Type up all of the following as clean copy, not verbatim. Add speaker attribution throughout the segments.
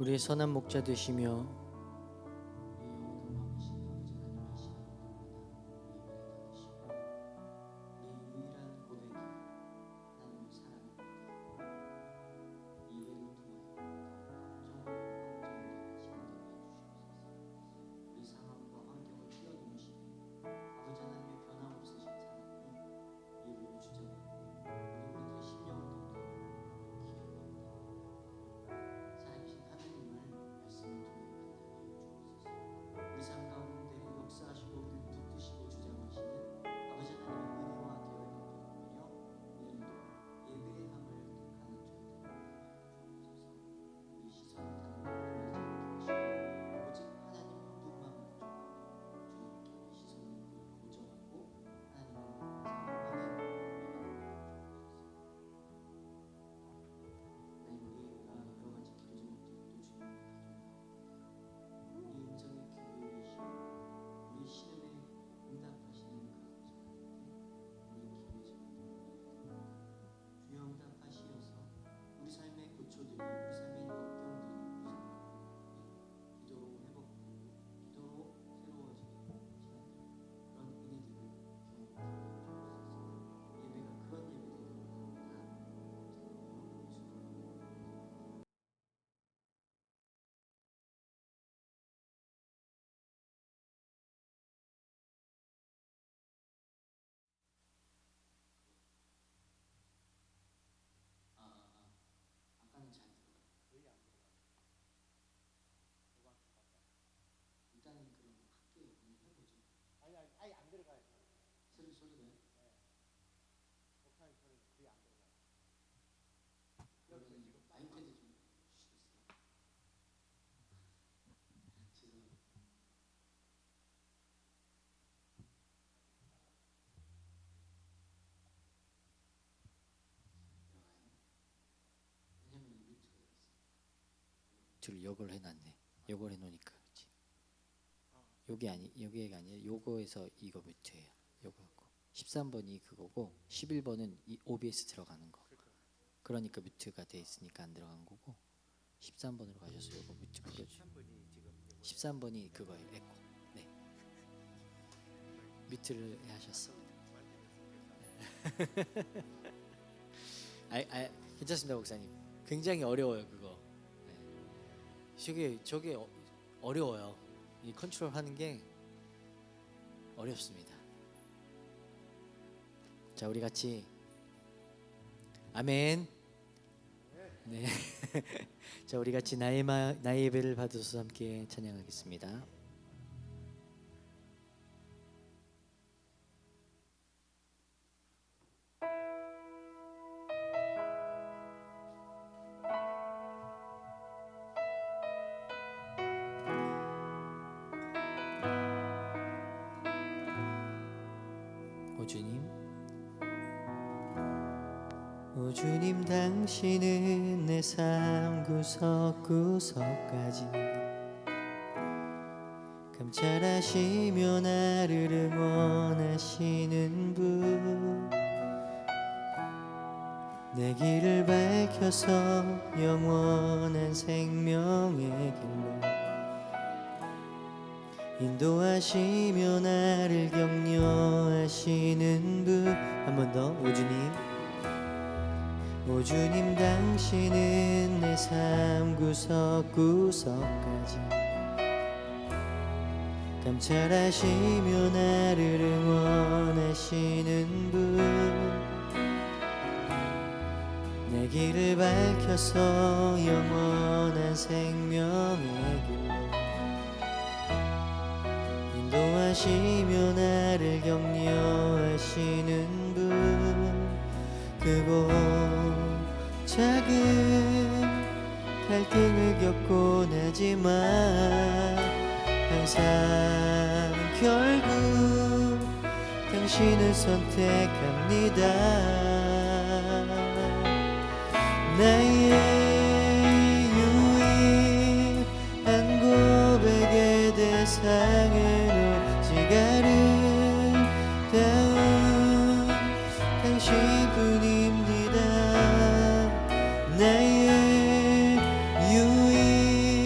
Speaker 1: 우리의 선한 목자 되시며 줄 요걸 해놨네. 요걸 해놓으니까 그렇지. 여기가 아니라 요거에서 이거 뮤트예요. 요거고 13번이 그거고 11번은 이 OBS 들어가는 거. 그러니까 뮤트가 돼 있으니까 안 들어간 거고 13번으로 가셔서 요거 뮤트 풀어주세요. 13번이 그거예요. 에코. 네. 뮤트를 하셨어. 괜찮습니다, 목사님. 굉장히 어려워요 그거. 저게 어려워요. 이 컨트롤하는 게 어렵습니다. 자, 우리 같이 아멘. 네. 자, 우리 같이 나의 예배를 받으셔서 함께 찬양하겠습니다. 오 주님, 당신은 내 삶 구석구석까지 감찰하시며 나를 응원하시는 분, 내 길을 밝혀서 영원한 생명의 길로 인도하시며 나를 격려하시는 분. 한 번 더. 오 주님, 당신은 내 삶 구석구석까지 감찰하시며 나를 응원하시는 분, 내 길을 밝혀서 영원한 생명의 길로 인도하시며 나를 격려하시는 분, 크고 작은 갈등을 겪고 나지만 항상 결국 당신을 선택합니다. 나의 유일한 고백의 대상은 오직 아름다운 당신뿐입니다. 나의 유일한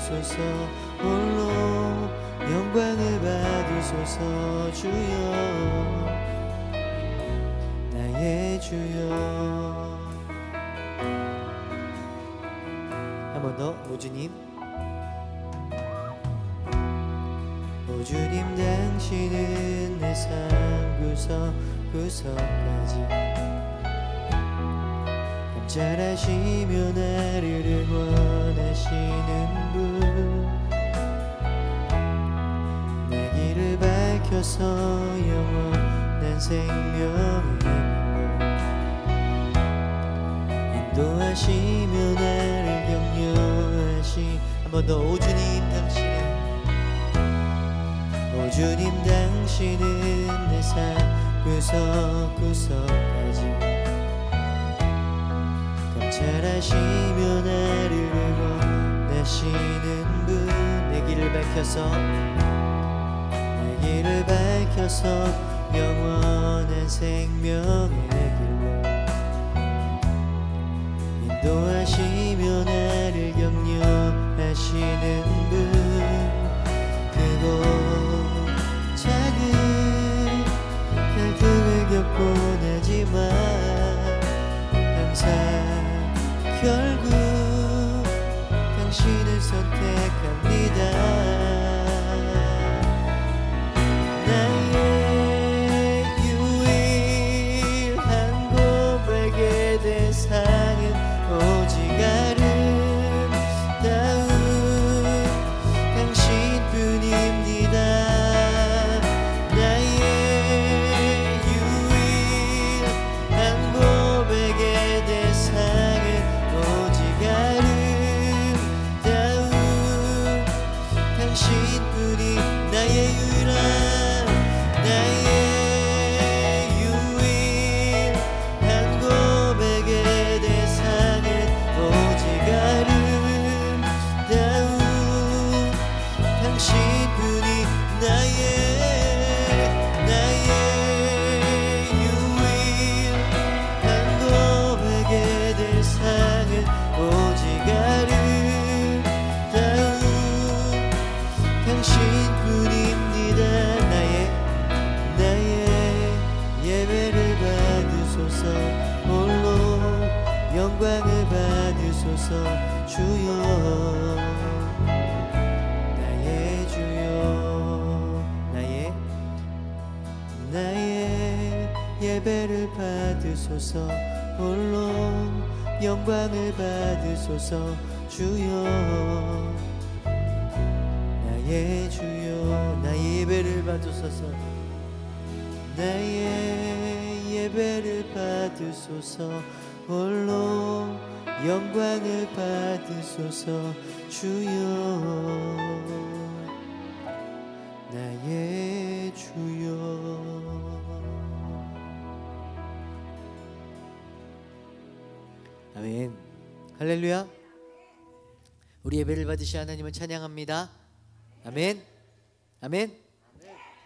Speaker 2: 받으소서. 홀로 영광을 받으소서. 주여 나의 주여. 한 번 더. 오 주님, 오 주님, 당신은 내 삶 구석구석까지 감찰하시며 나를 응원하시는 분, 내 길을 밝혀서 영원한 생명의 인도하시며 나를 격려하시. 한 번 더. 오 주님, 당신은, 오 주님, 당신은 내 삶 구석구석까지 감찰하시며 나를 응원하시는 분, 내 길을 밝혀서, 내 길을 밝혀서 영원한 생명의 인도하시며 나를 격려하시는 분, 크고 작은 갈등을 겪곤 하지만 항상 결국 당신을 선택합니다. 나의 유일한 고백의 대상은 오직 아름다운 당신뿐입니다. 나의 유일한 고백의 대상은 오직 아름다운 당신뿐이. 나의 유일한 고백의 대상은 오직 아름다운 당신뿐이. 나의 유일한 고백의 대상은 오직 아름다운 당신뿐입니다. 나의 예배를 받으소서. 홀로 영광을 받으소서. 주여 나의 주여. 나의 예배를 받으소서. 홀로 영광을 받으소서. 주여 나의 주여. 나의 예배를 받으소서. 나의 예배를 받으소서. 홀로 영광을 받으소서. 주여 나의 주여. 아멘. 할렐루야. 우리 예배를 받으신 하나님을 찬양합니다. 아멘. 아멘.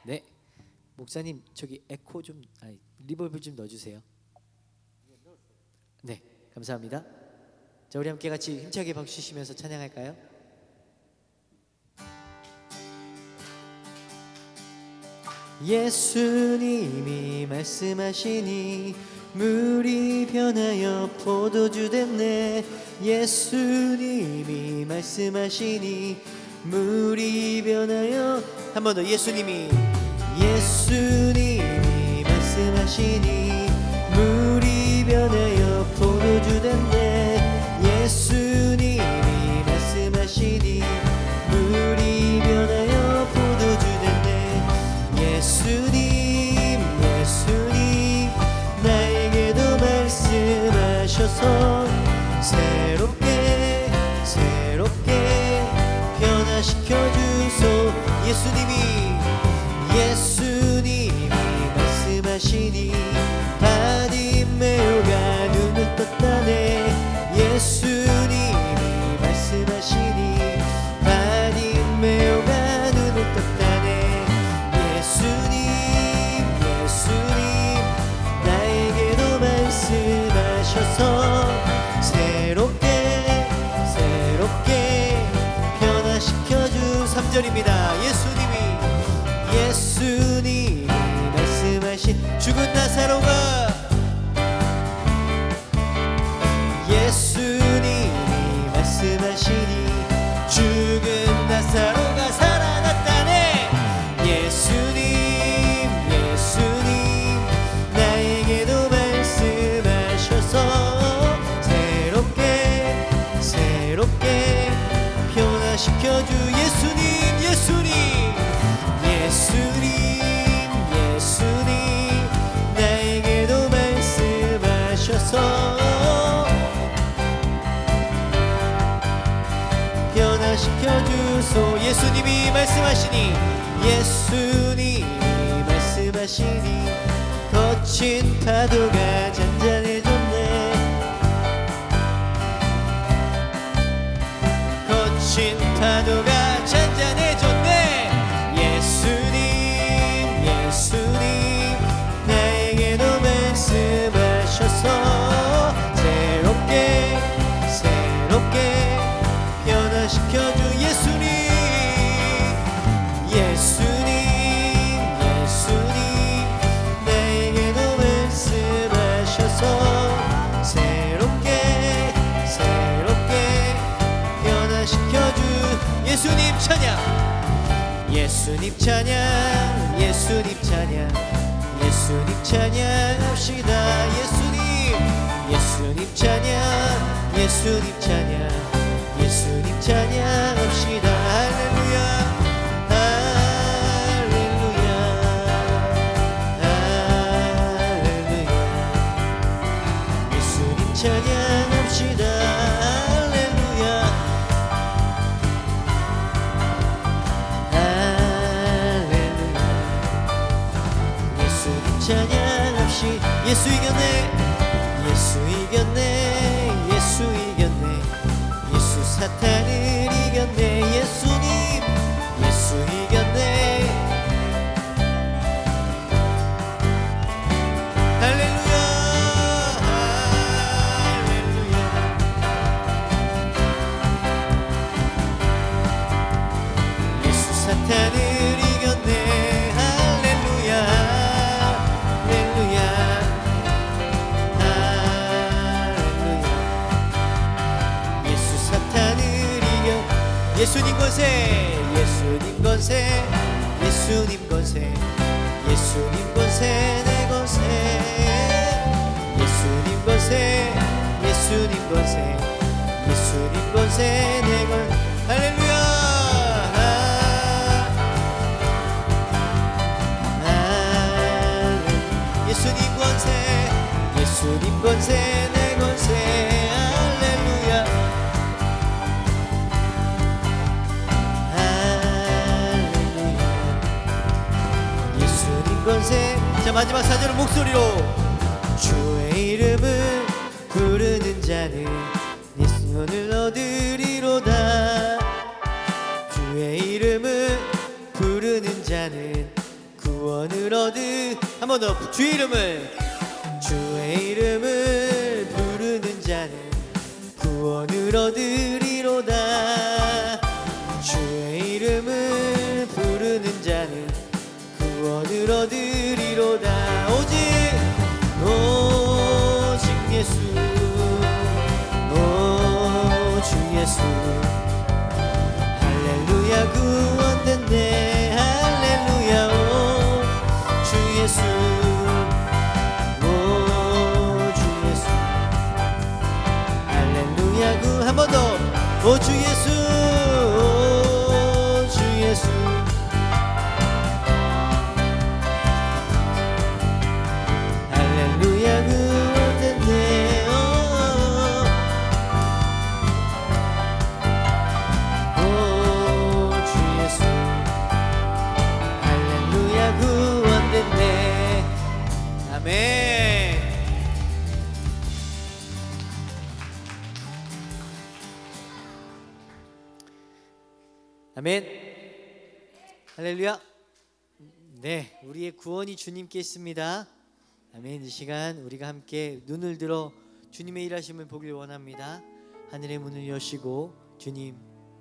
Speaker 2: 네, 목사님 저기 에코 좀, 리버브 좀 넣어주세요. 네, 감사합니다. 자, 우리 함께 같이 힘차게 박수 치시면서 찬양할까요? 예수님이 말씀하시니 물이 변하여 포도주 됐네. 예수님이 말씀하시니 물이 변하여. 한 번 더. 예수님이 말씀하시니 물이 변하여 포도주 됐네. 예수님이 말씀하시니 물이 변하여 포도주 됐네. 예수님 나에게도 말씀하셔서 새롭게 변화시켜 주소. 예수님이 말씀하시니 바디메오가 눈을 떴다네. 예수님이 말씀하시니 바디메오가 눈을 떴다네. 예수님 나에게도 말씀하셔서 새롭게 변화 3절입니다. 예수님이 말씀하신 죽은 나사로가 예수님이 말씀하시니 죽은 나사로가 살아났다네. 예수님 나에게도 말씀하셔서 새롭게 변화시켜주. 예수님 나에게도 말씀하셔서 변화시켜주소. 예수님이 말씀하시니 거친 파도가 잔잔해졌네. 거친 파도가 잔잔해졌네. 예수님 나에게도 말씀하셔서 새롭게 변화시켜주. 예수님 나에게도 말씀하셔서 새롭게 변화시켜주. 예수님 찬양합시다. 예수님 찬양합시다. 할렐루야. 예수님 찬양합시다. 예수 이겼네. 예수 사탄을 이겼네. 예수 이겼네. 할렐루야. 예수 사탄을 이겼네. 예수님 권세 내 권세. 예수님 권세 내 권. 할렐루야. 예수님 권세 내 권세. 할렐루야. 자, 마지막 4절은 목소리로. 주의 이름을 부르는 자는 네 소원을 얻으리로다. 주의 이름을 부르는 자는 구원을 한 번 더. 주의 이름을 부르는 자는 구원을 얻으리로다. 주의 이름을 부르는 자는 구원을 얻으리로다. 오직 예수. 주 예수. 할렐루야. 구원됐네. 할렐루야. 주 예수. 주 예수. 할렐루야. 한 번 더. 주 예수. 주 예수. 할렐루야. 구원됐네. 주 예수. 할렐루야. 구원됐네. 아멘. 아멘. 할렐루야. 네, 우리의 구원이 주님께 있습니다. 아멘. 이 시간 우리가 함께 눈을 들어 주님의 일하심을 보길 원합니다. 하늘의 문을 여시고 주님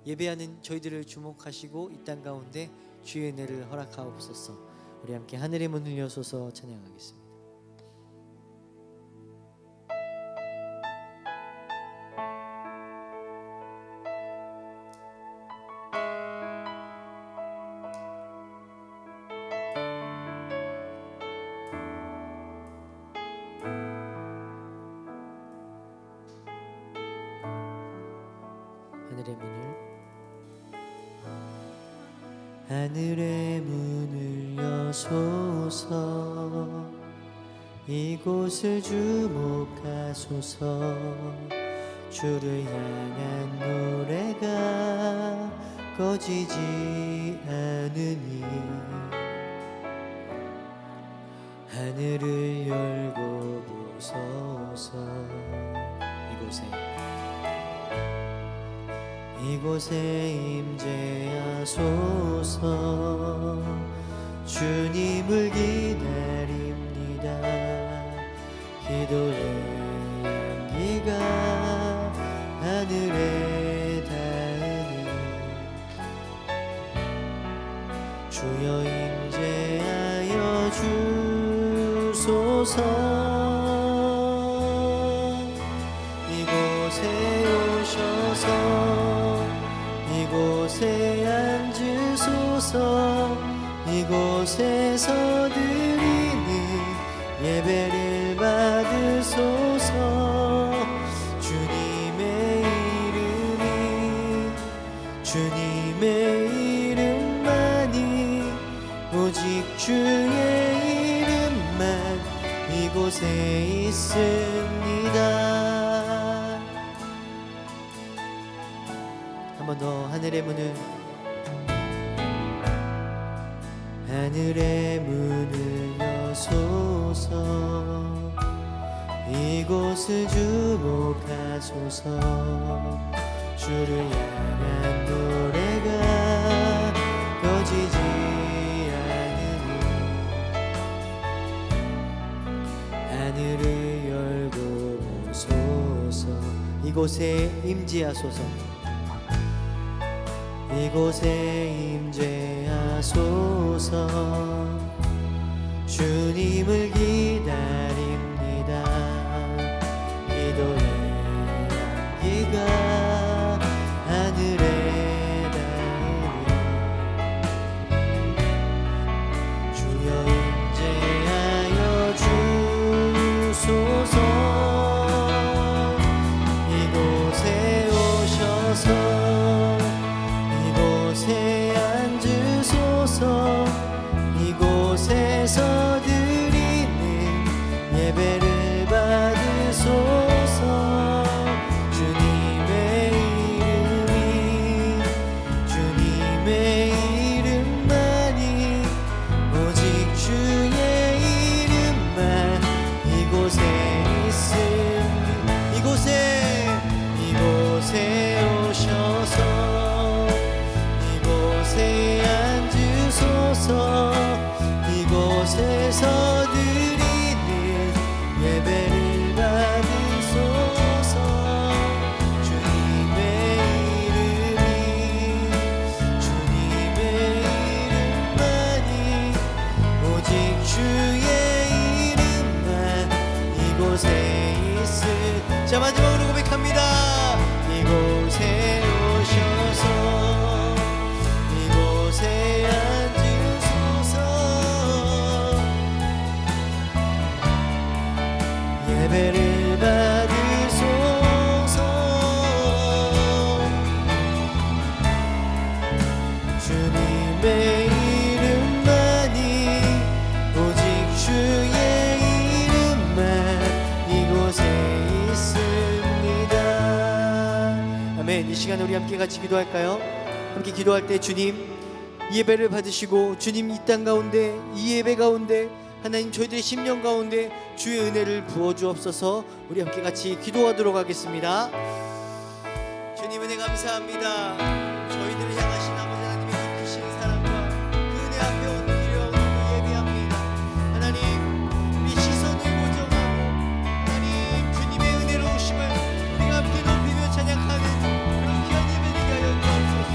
Speaker 2: 예배하는 저희들을 주목하시고 이 땅 가운데 주의 은혜를 허락하옵소서. 우리 함께 하늘의 문을 여소서 찬양하겠습니다. 하늘의 문을 여소서. 이곳을 주목하소서. 주를 향한 노래가 꺼지지 않으니 하늘을 열고 보소서. 이곳에 임재하소서. 주님을 기다립니다. 기도의 향기가 하늘에 닿으니 주여 임재하여 주소서. 이곳에 오셔서 이곳에 앉으소서. 이곳에서 드리는 예배를 받으소서. 주님의 이름만이 오직 주의 이름만 이곳에 있습니다. 한 번 더 하늘의 문을 여소서. 이곳을 주목하소서. 주를 향한 노래가 꺼지지 않으니 하늘을 열고 보소서. 이곳에 임재하소서. 이곳에 임재하소서. 주님을 기다립니다. 기도의 향기가 하늘에 닿으니 주여 임재하여 주소서. 이곳에 오셔서 이곳에 앉으소서. 이곳에서 드리는 예배를 받으소서. 주님의 이름만이 오직 주의 이름만 이곳에 있습니다. 이곳에 오셔서 이곳에 앉으소서. 이곳에서 드리는 예배를 받으소서. 주님의 이름만이 오직 주의 이름만 이곳에 있을. 자, 마지막으로 고백합니다. 이곳에 오셔서 이곳에 앉으소서. 예배를 받으소서. 주님의 이름만이 오직 주의 이름만 이곳에 있습니다. 아멘. 이 시간 우리 함께 같이 기도할까요? 함께 기도할 때 주님 이 예배를 받으시고 주님 이 땅 가운데 이 예배 가운데 하나님 저희들의 심령 가운데 주의 은혜를 부어주옵소서. 우리 함께 같이 기도하도록 하겠습니다. 주님 은혜 감사합니다. 저희들을 향하신 아버지 하나님의 크신 사랑과 그 은혜 앞에 엎드려 예배합니다. 하나님 우리 시선을 고정하고 하나님 주님의 은혜로우심을 우리가 함께 높이며 찬양하는 그런 귀한 예배 되게 하여 주옵소서.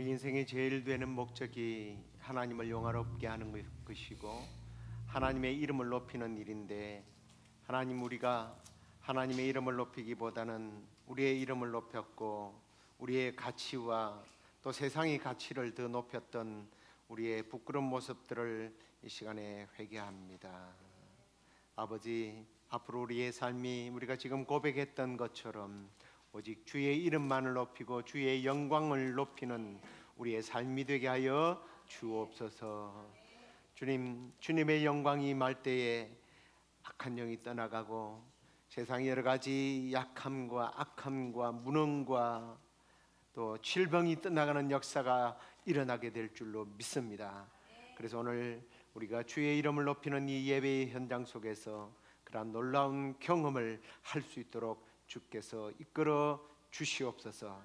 Speaker 3: 우리 인생의 제일 되는 목적이 하나님을 영화롭게 하는 것이고 하나님의 이름을 높이는 일인데, 우리가 하나님의 이름을 높이기보다는 우리의 이름을 높였고 우리의 가치와 또 세상의 가치를 더 높였던 우리의 부끄러운 모습들을 이 시간에 회개합니다. 아버지, 앞으로 우리의 삶이 우리가 지금 고백했던 것처럼 오직 주의 이름만을 높이고 주의 영광을 높이는 우리의 삶이 되게 하여 주옵소서. 주님의 영광이 임할 때에 악한 영이 떠나가고 세상의 여러 가지 약함과 악함과 무능과 또 질병이 떠나가는 역사가 일어나게 될 줄로 믿습니다. 그래서 오늘 우리가 주의 이름을 높이는 이 예배의 현장 속에서 그러한 놀라운 경험을 할 수 있도록 주께서 이끌어 주시옵소서.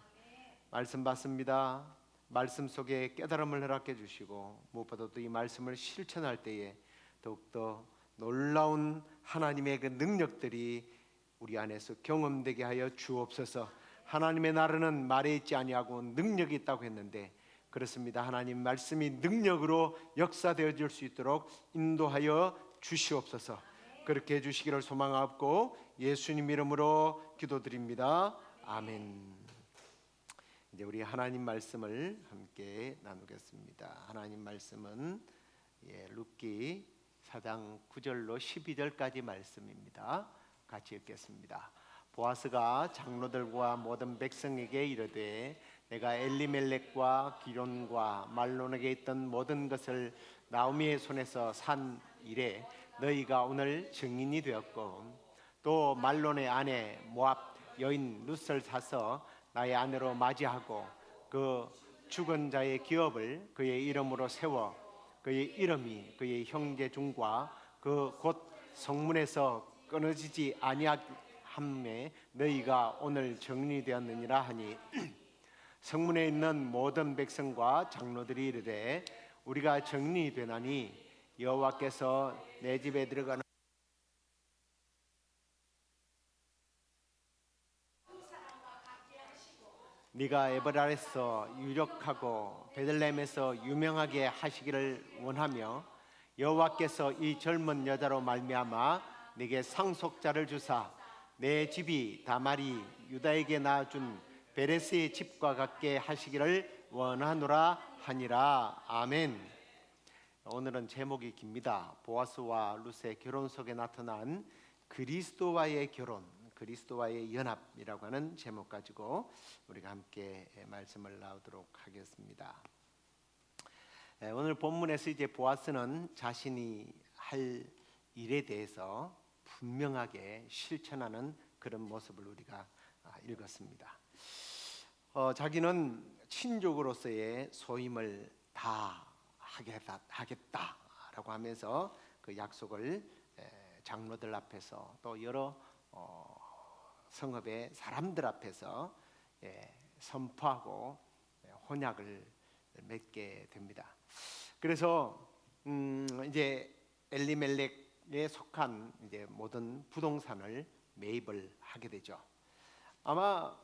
Speaker 3: 말씀 받습니다. 말씀 속에 깨달음을 허락해 주시고 무엇보다도 이 말씀을 실천할 때에 더욱더 놀라운 하나님의 그 능력들이 우리 안에서 경험되게 하여 주옵소서. 하나님의 나라는 말에 있지 아니하고 능력이 있다고 했는데 그렇습니다. 하나님 말씀이 능력으로 역사되어질 수 있도록 인도하여 주시옵소서. 그렇게 해주시기를 소망하고 예수님 이름으로 기도드립니다. 아멘. 이제 우리 하나님 말씀을 함께 나누겠습니다. 하나님 말씀은 룻기 4장 9절로 12절까지 말씀입니다. 같이 읽겠습니다. 보아스가 장로들과 모든 백성에게 이르되 내가 엘리멜렉과 기론과 말론에게 있던 모든 것을 나오미의 손에서 산 이래 너희가 오늘 증인이 되었고 또 말론의 아내 모압 여인 룻을 사서 나의 아내로 맞이하고 그 죽은 자의 기업을 그의 이름으로 세워 그의 이름이 그의 형제 중과 그 곧 성문에서 끊어지지 아니함에 너희가 오늘 정리되었느니라 하니 성문에 있는 모든 백성과 장로들이 이르되 우리가 정리되나니 여호와께서 내 집에 들어가는 네가 에브라에서 유력하고 베들레헴에서 유명하게 하시기를 원하며 여호와께서 이 젊은 여자로 말미암아 네게 상속자를 주사 내 집이 다말이 유다에게 낳아준 베레스의 집과 같게 하시기를 원하노라 하니라. 아멘. 오늘은 제목이 깁니다. 보아스와 룻의 결혼 속에 나타난 그리스도와의 결혼, 그리스도와의 연합이라고 하는 제목 가지고 우리가 함께 말씀을 나누도록 하겠습니다. 오늘 본문에서 이제 보아스는 자신이 할 일에 대해서 분명하게 실천하는 그런 모습을 우리가 읽었습니다. 자기는 친족으로서의 소임을 다 하겠다라고 하면서 그 약속을 장로들 앞에서 또 여러 성읍의 사람들 앞에서 선포하고 혼약을 맺게 됩니다. 그래서 이제 엘리멜렉에 속한 이제 모든 부동산을 매입을 하게 되죠. 아마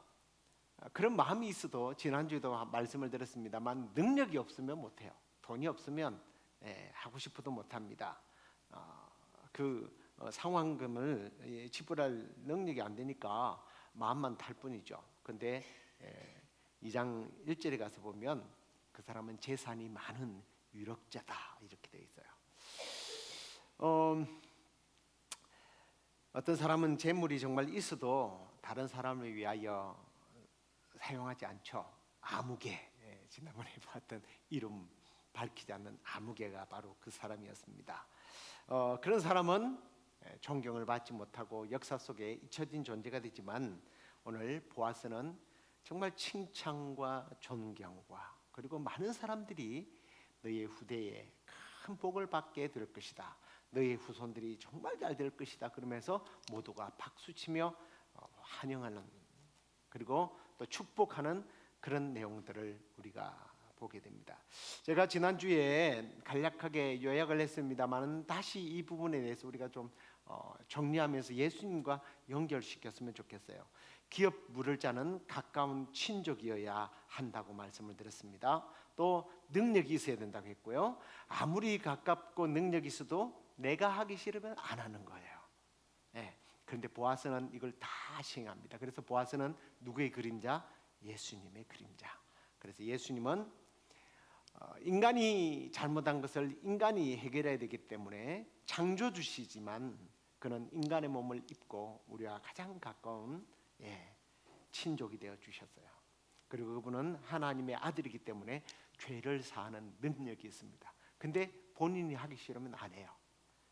Speaker 3: 그런 마음이 있어도 지난주에도 말씀을 드렸습니다만 능력이 없으면 못해요. 돈이 없으면 하고 싶어도 못합니다. 상환금을 지불할 능력이 안 되니까 마음만 탈 뿐이죠. 근데 2장 1절에 가서 보면 그 사람은 재산이 많은 유력자다 이렇게 되어 있어요. 어떤 사람은 재물이 정말 있어도 다른 사람을 위하여 사용하지 않죠. 아무개, 지난번에 봤던 이름 밝히지 않는 아무개가 바로 그 사람이었습니다. 그런 사람은 존경을 받지 못하고 역사 속에 잊혀진 존재가 되지만 오늘 보아스는 정말 칭찬과 존경과 그리고 많은 사람들이 너의 후대에 큰 복을 받게 될 것이다. 너의 후손들이 정말 잘 될 것이다. 그러면서 모두가 박수치며 환영하는 그리고 또 축복하는 그런 내용들을 우리가 보게 됩니다. 제가 지난주에 간략하게 요약을 했습니다만 다시 이 부분에 대해서 우리가 좀 정리하면서 예수님과 연결시켰으면 좋겠어요. 기업 물을 자는 가까운 친족이어야 한다고 말씀을 드렸습니다. 또 능력이 있어야 된다고 했고요. 아무리 가깝고 능력이 있어도 내가 하기 싫으면 안 하는 거예요. 예. 그런데 보아스는 이걸 다 시행합니다. 그래서 보아스는 누구의 그림자? 예수님의 그림자. 그래서 예수님은 인간이 잘못한 것을 인간이 해결해야 되기 때문에 창조주시지만 그는 인간의 몸을 입고 우리와 가장 가까운 친족이 되어 주셨어요. 그리고 그분은 하나님의 아들이기 때문에 죄를 사하는 능력이 있습니다. 근데 본인이 하기 싫으면 안 해요.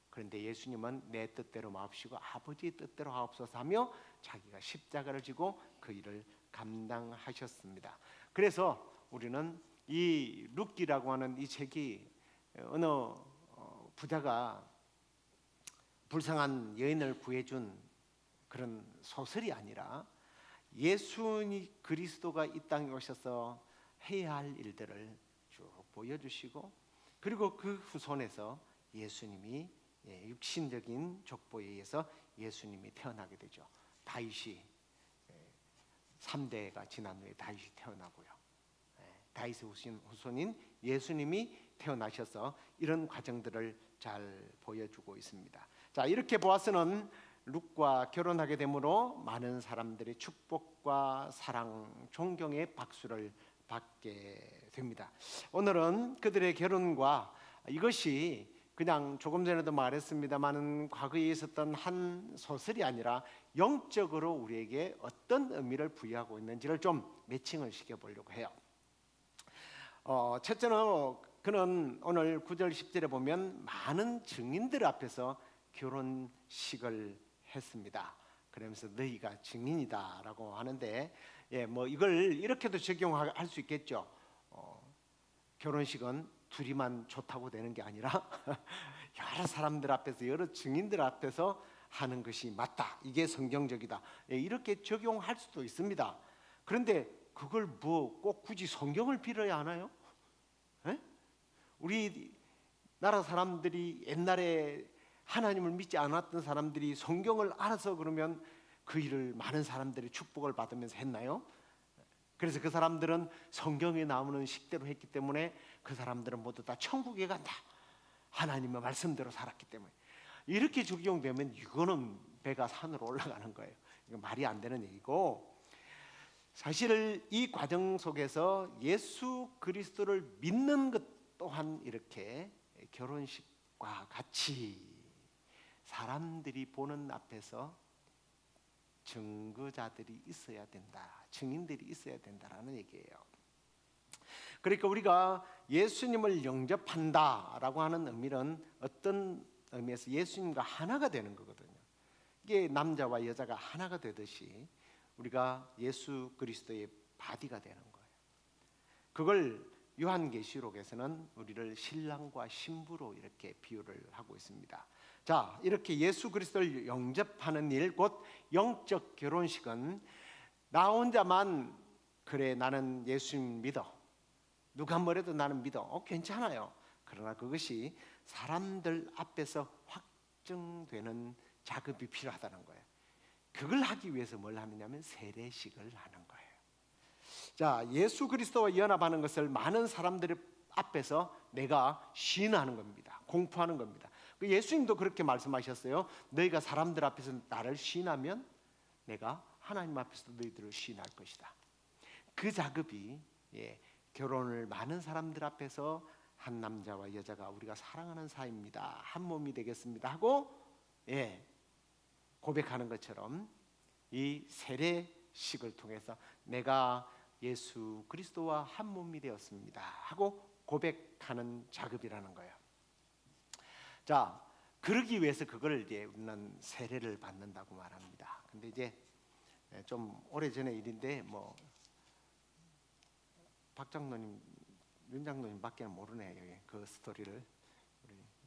Speaker 3: 그런데 예수님은 내 뜻대로 마옵시고 아버지의 뜻대로 하옵소서 하며 자기가 십자가를 지고 그 일을 감당하셨습니다. 그래서 우리는 이 룻기라고 하는 이 책이 어느 부자가 불쌍한 여인을 구해준 그런 소설이 아니라 예수님 그리스도가 이 땅에 오셔서 해야 할 일들을 쭉 보여주시고 그리고 그 후손에서 예수님이 육신적인 족보에 의해서 예수님이 태어나게 되죠. 다윗이 3대가 지난 후에 다윗이 태어나고요. 다윗의 후손인 예수님이 태어나셔서 이런 과정들을 잘 보여주고 있습니다. 자, 이렇게 보아스는 룻과 결혼하게 되므로 많은 사람들의 축복과 사랑, 존경의 박수를 받게 됩니다. 오늘은 그들의 결혼과 이것이 그냥 조금 전에도 말했습니다마는 과거에 있었던 한 소설이 아니라 영적으로 우리에게 어떤 의미를 부여하고 있는지를 좀 매칭을 시켜보려고 해요. 첫째는 그는 오늘 9절 10절에 보면 많은 증인들 앞에서 결혼식을 했습니다. 그러면서 너희가 증인이다라고 하는데 뭐 이걸 이렇게도 적용할 수 있겠죠. 결혼식은 둘이만 좋다고 되는 게 아니라 여러 사람들 앞에서 여러 증인들 앞에서 하는 것이 맞다. 이게 성경적이다. 이렇게 적용할 수도 있습니다. 그런데 그걸 뭐 꼭 굳이 성경을 빌어야 하나요? 우리 나라 사람들이 옛날에 하나님을 믿지 않았던 사람들이 성경을 알아서 그러면 그 일을 많은 사람들이 축복을 받으면서 했나요? 그래서 그 사람들은 성경에 나오는 식대로 했기 때문에 그 사람들은 모두 다 천국에 간다. 하나님의 말씀대로 살았기 때문에. 이렇게 적용되면 이거는 배가 산으로 올라가는 거예요. 이거 말이 안 되는 얘기고, 사실 이 과정 속에서 예수 그리스도를 믿는 것 또한 이렇게 결혼식과 같이 사람들이 보는 앞에서 증거자들이 있어야 된다, 증인들이 있어야 된다라는 얘기예요. 그러니까 우리가 예수님을 영접한다라고 하는 의미는 어떤 의미에서 예수님과 하나가 되는 거거든요. 이게 남자와 여자가 하나가 되듯이 우리가 예수 그리스도의 바디가 되는 거예요. 그걸 요한계시록에서는 우리를 신랑과 신부로 이렇게 비유를 하고 있습니다. 자, 이렇게 예수 그리스도를 영접하는 일, 곧 영적 결혼식은 나 혼자만 그래 나는 예수님 믿어, 누가 뭐래도 나는 믿어, 괜찮아요. 그러나 그것이 사람들 앞에서 확증되는 작업이 필요하다는 거예요. 그걸 하기 위해서 뭘 하느냐면 세례식을 하는 거예요. 자, 예수 그리스도와 연합하는 것을 많은 사람들 앞에서 내가 시인하는 겁니다. 공포하는 겁니다. 예수님도 그렇게 말씀하셨어요. 너희가 사람들 앞에서 나를 시인하면 내가 하나님 앞에서 너희들을 시인할 것이다. 그 작업이 결혼을 많은 사람들 앞에서 한 남자와 여자가 우리가 사랑하는 사이입니다, 한 몸이 되겠습니다 하고 고백하는 것처럼 이 세례식을 통해서 내가 예수 그리스도와 한 몸이 되었습니다 하고 고백하는 작업이라는 거예요. 자, 그러기 위해서 그걸 이제 우리는 세례를 받는다고 말합니다. 근데 이제 좀 오래전의 일인데 뭐 박 장로님, 윤 장로님밖에 모르네 그 스토리를.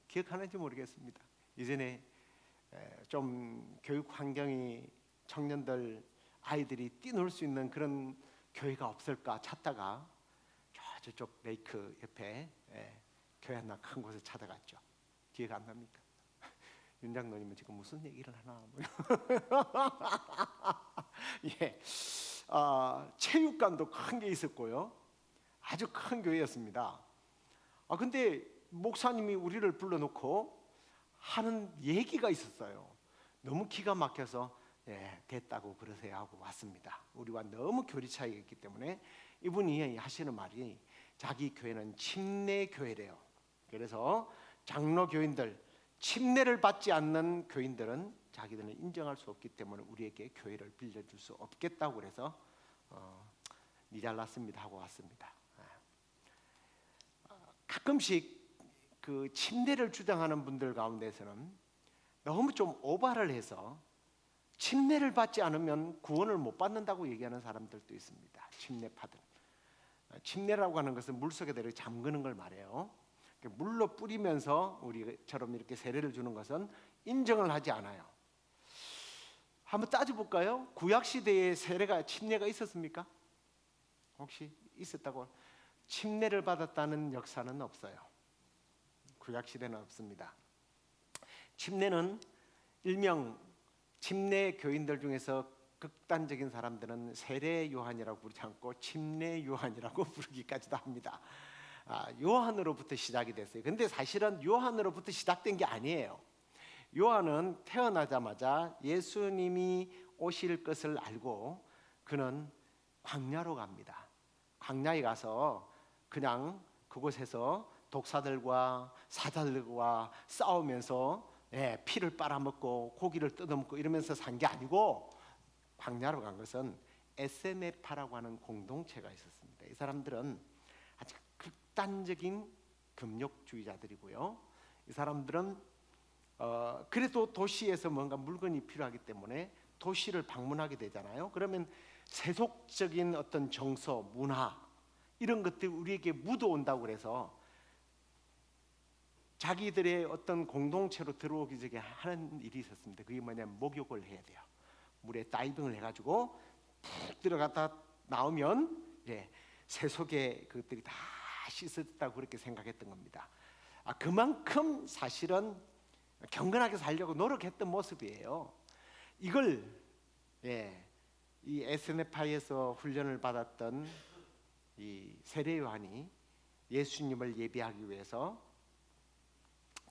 Speaker 3: 기억하는지 모르겠습니다. 이전에 좀 교육 환경이 청년들 아이들이 뛰놀 수 있는 그런 교회가 없을까 찾다가 저쪽 레이크 옆에 교회 하나 큰 곳을 찾아갔죠. 기억 안 납니까? 윤 장로님은 지금 무슨 얘기를 하나 예, 체육관도 큰 게 있었고요. 아주 큰 교회였습니다. 근데 목사님이 우리를 불러놓고 하는 얘기가 있었어요. 너무 기가 막혀서 됐다고 그러세요 하고 왔습니다. 우리와 너무 교리 차이가 있기 때문에 이분이 하시는 말이 자기 교회는 침례 교회래요. 그래서 장로 교인들, 침례를 받지 않는 교인들은 자기들은 인정할 수 없기 때문에 우리에게 교회를 빌려줄 수 없겠다고 그래서 니 잘났습니다 하고 왔습니다. 가끔씩 그 침례를 주장하는 분들 가운데서는 너무 좀 오바를 해서 침례를 받지 않으면 구원을 못 받는다고 얘기하는 사람들도 있습니다. 침례파들. 침례라고 하는 것은 물속에 들어 잠그는 걸 말해요. 물로 뿌리면서 우리처럼 이렇게 세례를 주는 것은 인정을 하지 않아요. 한번 따져볼까요? 구약 시대에 세례가 침례가 있었습니까? 혹시 있었다고? 침례를 받았다는 역사는 없어요. 구약 시대는 없습니다. 침례는 일명 침례 교인들 중에서 극단적인 사람들은 세례 요한이라고 부르지 않고 침례 요한이라고 부르기까지도 합니다. 요한으로부터 시작이 됐어요. 근데 사실은 요한으로부터 시작된 게 아니에요. 요한은 태어나자마자 예수님이 오실 것을 알고 그는 광야로 갑니다. 광야에 가서 그냥 그곳에서 독사들과 사자들과 싸우면서 피를 빨아먹고 고기를 뜯어먹고 이러면서 산 게 아니고 광야로 간 것은 SNF파라고 하는 공동체가 있었습니다. 이 사람들은 아주 극단적인 금욕주의자들이고요. 이 사람들은 그래도 도시에서 뭔가 물건이 필요하기 때문에 도시를 방문하게 되잖아요. 그러면 세속적인 어떤 정서, 문화 이런 것들이 우리에게 묻어온다고 그래서 자기들의 어떤 공동체로 들어오기 전에 하는 일이 있었습니다. 그게 뭐냐면 목욕을 해야 돼요. 물에 다이빙을 해가지고 푹 들어갔다 나오면 세속의 그것들이 다 씻었다고 그렇게 생각했던 겁니다. 그만큼 사실은 경건하게 살려고 노력했던 모습이에요. 이걸 이 SNF파에서 훈련을 받았던 이 세례 요한이 예수님을 예비하기 위해서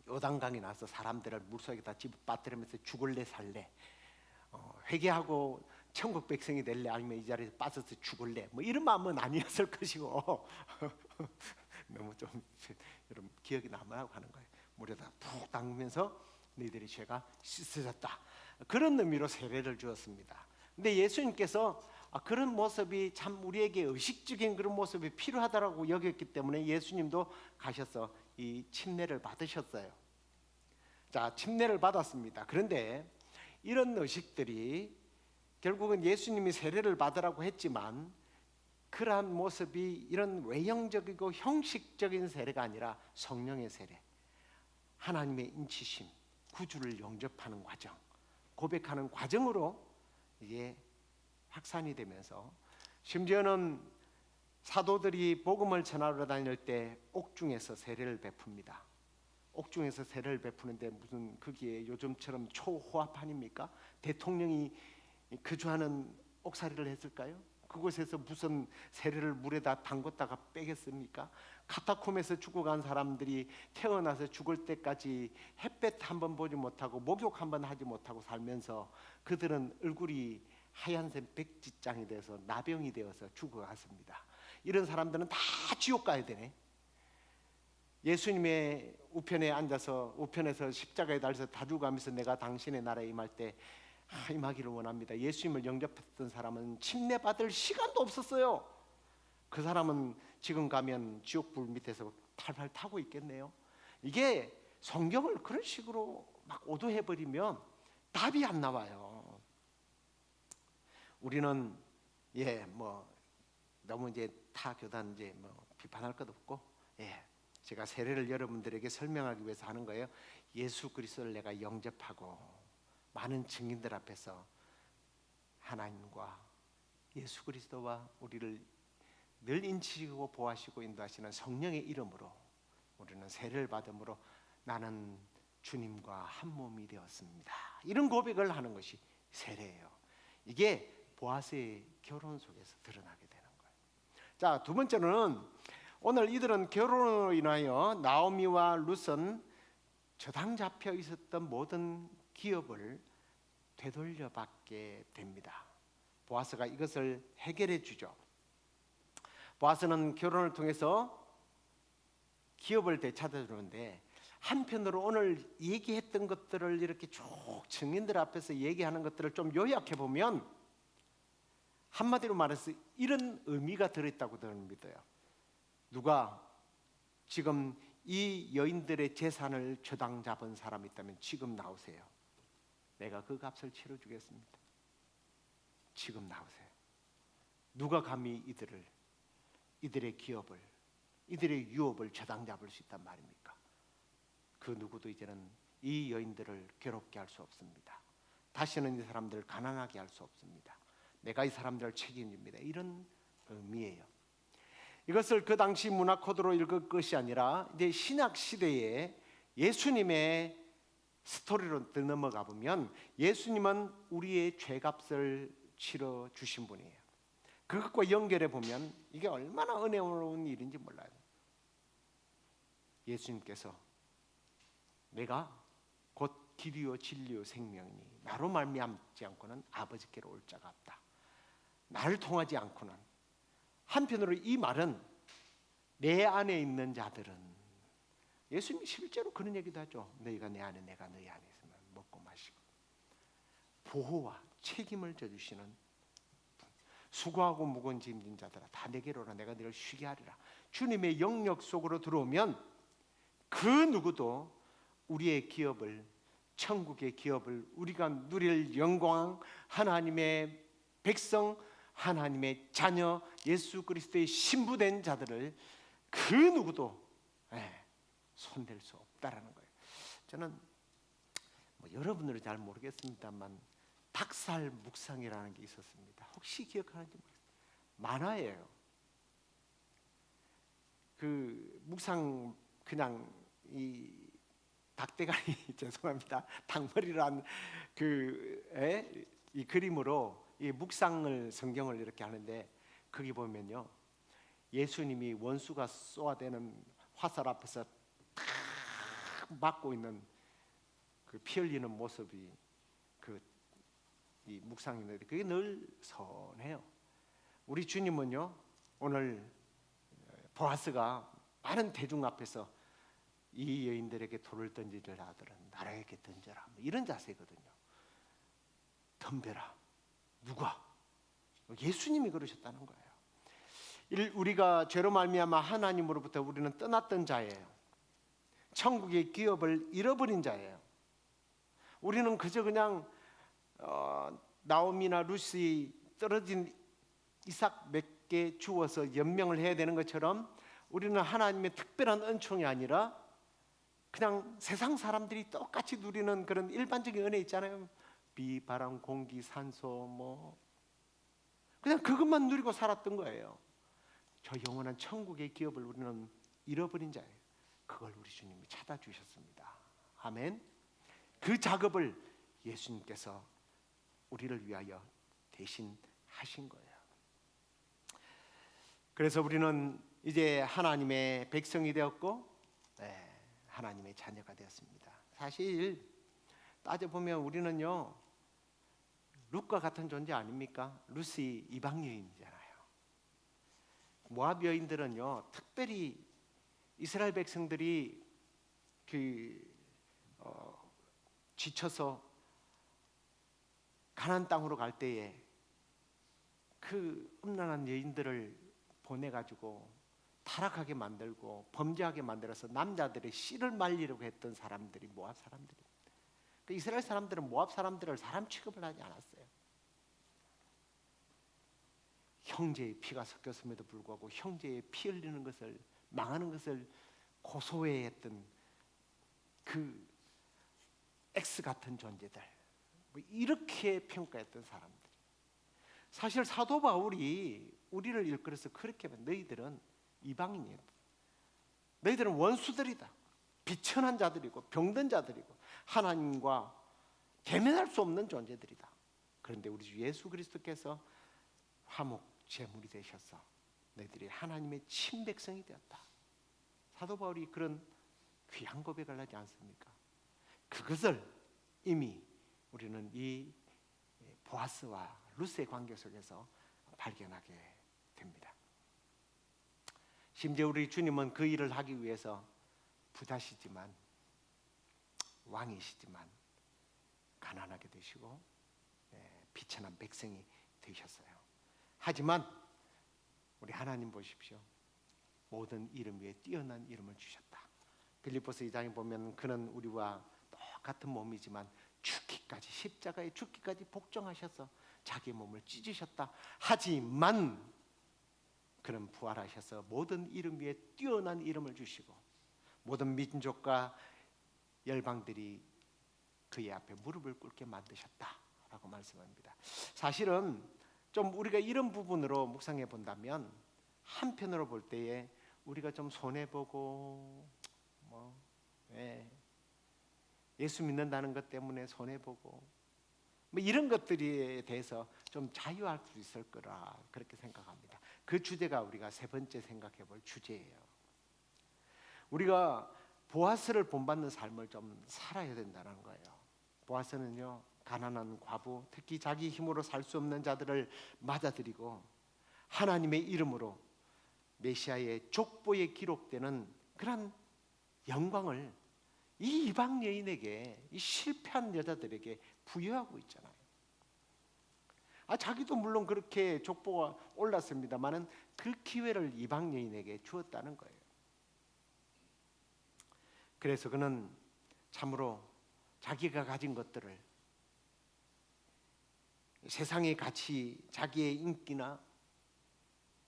Speaker 3: 요단강에 나서 사람들을 물속에다 집어빠뜨리면서 죽을래 살래, 회개하고 천국 백성이 될래 아니면 이 자리에서 빠져서 죽을래 뭐 이런 마음은 아니었을 것이고 너무 좀 여러분 기억이 남아야 하는 거예요. 물에다 푹 담그면서 너희들의 죄가 씻어졌다 그런 의미로 세례를 주었습니다. 근데 예수님께서 그런 모습이 참 우리에게 의식적인 그런 모습이 필요하다라고 여겼기 때문에 예수님도 가셔서 이 침례를 받으셨어요. 자, 침례를 받았습니다. 그런데 이런 의식들이 결국은 예수님이 세례를 받으라고 했지만 그러한 모습이 이런 외형적이고 형식적인 세례가 아니라 성령의 세례, 하나님의 인치심, 구주를 영접하는 과정, 고백하는 과정으로 이게 확산이 되면서 심지어는 사도들이 복음을 전하러 다닐 때 옥중에서 세례를 베풉니다. 옥중에서 세례를 베푸는데 무슨 거기에 요즘처럼 초호합판입니까? 대통령이 거주하는 옥살이를 했을까요? 그곳에서 무슨 세례를 물에다 담궜다가 빼겠습니까? 카타콤에서 죽어간 사람들이 태어나서 죽을 때까지 햇볕 한번 보지 못하고 목욕 한번 하지 못하고 살면서 그들은 얼굴이 하얀색 백지장이 되어서 나병이 되어서 죽어갔습니다. 이런 사람들은 다 지옥 가야 되네. 예수님의 우편에 앉아서 우편에서 십자가에 달려서 다 죽어가면서 내가 당신의 나라에 임할 때 임하기를 원합니다. 예수님을 영접했던 사람은 침례 받을 시간도 없었어요. 그 사람은 지금 가면 지옥불 밑에서 탈탈 타고 있겠네요. 이게 성경을 그런 식으로 막 오도해버리면 답이 안 나와요. 우리는 너무 이제 타 교단 이제 비판할 것 없고 제가 세례를 여러분들에게 설명하기 위해서 하는 거예요. 예수 그리스도를 내가 영접하고 많은 증인들 앞에서 하나님과 예수 그리스도와 우리를 늘 인치시고 보호하시고 인도하시는 성령의 이름으로 우리는 세례를 받음으로 나는 주님과 한 몸이 되었습니다. 이런 고백을 하는 것이 세례예요. 이게 보아스의 결혼 속에서 드러나게 되는 거예요. 자, 두 번째는 오늘 이들은 결혼으로 인하여 나오미와 룻은 저당 잡혀 있었던 모든 기업을 되돌려 받게 됩니다. 보아스가 이것을 해결해 주죠. 보아스는 결혼을 통해서 기업을 되찾아 주는데, 한편으로 오늘 얘기했던 것들을 이렇게 쭉 증인들 앞에서 얘기하는 것들을 좀 요약해 보면 한마디로 말해서 이런 의미가 들어있다고 저는 믿어요. 누가 지금 이 여인들의 재산을 저당 잡은 사람이 있다면 지금 나오세요. 내가 그 값을 치러주겠습니다. 지금 나오세요. 누가 감히 이들의 기업을, 이들의 유업을 저당 잡을 수 있단 말입니까? 그 누구도 이제는 이 여인들을 괴롭게 할 수 없습니다. 다시는 이 사람들을 가난하게 할 수 없습니다. 내가 이 사람들을 책임집니다. 이런 의미예요. 이것을 그 당시 문화 코드로 읽을 것이 아니라 이제 신약 시대에 예수님의 스토리로 넘어가 보면 예수님은 우리의 죄값을 치러 주신 분이에요. 그것과 연결해 보면 이게 얼마나 은혜로운 일인지 몰라요. 예수님께서 내가 곧 길이요 진리요 생명이니 나로 말미암지 않고는 아버지께로 올 자가 없다. 나를 통하지 않고는. 한편으로 이 말은 내 안에 있는 자들은, 예수님이 실제로 그런 얘기도 하죠. 너희가 내 안에 내가 너희 안에 있으면 먹고 마시고, 보호와 책임을 져주시는 분. 수고하고 무거운 짐진 자들아 다 내게로 오라. 내가 너를 쉬게 하리라. 주님의 영역 속으로 들어오면 그 누구도 우리의 기업을, 천국의 기업을, 우리가 누릴 영광, 하나님의 백성, 하나님의 자녀, 예수 그리스도의 신부된 자들을 그 누구도 손댈 수 없다라는 거예요. 저는 여러분들은 잘 모르겠습니다만 닭살 묵상이라는 게 있었습니다. 혹시 기억하는지 모르겠어요. 만화예요. 그 묵상, 그냥 이 닭대가리 죄송합니다. 닭머리란 이 그림으로 이 묵상을, 성경을 이렇게 하는데, 거기 보면요, 예수님이 원수가 쏘아대는 화살 앞에서 탁 맞고 있는 그 피 흘리는 모습이 이 묵상인데, 그게 늘 선해요. 우리 주님은요, 오늘 보아스가 많은 대중 앞에서 이 여인들에게 돌을 던지는 아들은 나에게 던져라, 이런 자세거든요. 덤벼라. 누가? 예수님이 그러셨다는 거예요. 우리가 죄로 말미암아 하나님으로부터 우리는 떠났던 자예요. 천국의 기업을 잃어버린 자예요. 우리는 그저 그냥 나오미나 루시 떨어진 이삭 몇 개 주워서 연명을 해야 되는 것처럼 우리는 하나님의 특별한 은총이 아니라 그냥 세상 사람들이 똑같이 누리는 그런 일반적인 은혜 있잖아요. 비, 바람, 공기, 산소 그냥 그것만 누리고 살았던 거예요. 저 영원한 천국의 기업을 우리는 잃어버린 자예요. 그걸 우리 주님이 찾아주셨습니다. 아멘. 그 작업을 예수님께서 우리를 위하여 대신 하신 거예요. 그래서 우리는 이제 하나님의 백성이 되었고 하나님의 자녀가 되었습니다. 사실 따져보면 우리는요, 룻과 같은 존재 아닙니까? 룻이 이방 여인이잖아요. 모압 여인들은요, 특별히 이스라엘 백성들이 지쳐서 가나안 땅으로 갈 때에 그 음란한 여인들을 보내가지고 타락하게 만들고 범죄하게 만들어서 남자들의 씨를 말리려고 했던 사람들이 모압 사람들입니다. 그 이스라엘 사람들은 모압 사람들을 사람 취급을 하지 않았어요. 형제의 피가 섞였음에도 불구하고 형제의 피 흘리는 것을, 망하는 것을 고소해했던 그 X 같은 존재들, 이렇게 평가했던 사람들. 사실 사도 바울이 우리를 일컬어서 그렇게 하면 너희들은 이방인이야. 너희들은 원수들이다. 비천한 자들이고 병든 자들이고 하나님과 대면할 수 없는 존재들이다. 그런데 우리 주 예수 그리스도께서 화목 제물이 되셔서 너희들이 하나님의 친백성이 되었다. 사도 바울이 그런 귀한 고백을 하지 않습니까? 그것을 이미 우리는 이 보아스와 루스의 관계 속에서 발견하게 됩니다. 심지어 우리 주님은 그 일을 하기 위해서 부자시지만, 왕이시지만 가난하게 되시고 비천한 백성이 되셨어요. 하지만 우리 하나님 보십시오. 모든 이름 위에 뛰어난 이름을 주셨다. 빌립보서 2장에 보면 그는 우리와 똑같은 몸이지만 죽기까지, 십자가에 죽기까지 복종하셔서 자기 몸을 찢으셨다. 하지만 그는 부활하셔서 모든 이름 위에 뛰어난 이름을 주시고 모든 민족과 열방들이 그의 앞에 무릎을 꿇게 만드셨다라고 말씀합니다. 사실은 좀 우리가 이런 부분으로 묵상해 본다면 한편으로 볼 때에 우리가 좀 손해보고 예수 믿는다는 것 때문에 손해보고 이런 것들에 대해서 좀 자유할 수 있을 거라 그렇게 생각합니다. 그 주제가 우리가 세 번째 생각해 볼 주제예요. 우리가 보아스를 본받는 삶을 좀 살아야 된다는 거예요. 보아스는요, 가난한 과부, 특히 자기 힘으로 살 수 없는 자들을 맞아들이고 하나님의 이름으로 메시아의 족보에 기록되는 그런 영광을 이 이방 여인에게, 이 실패한 여자들에게 부여하고 있잖아요. 자기도 물론 그렇게 족보가 올랐습니다만은 그 기회를 이방 여인에게 주었다는 거예요. 그래서 그는 참으로 자기가 가진 것들을 세상의 가치, 자기의 인기나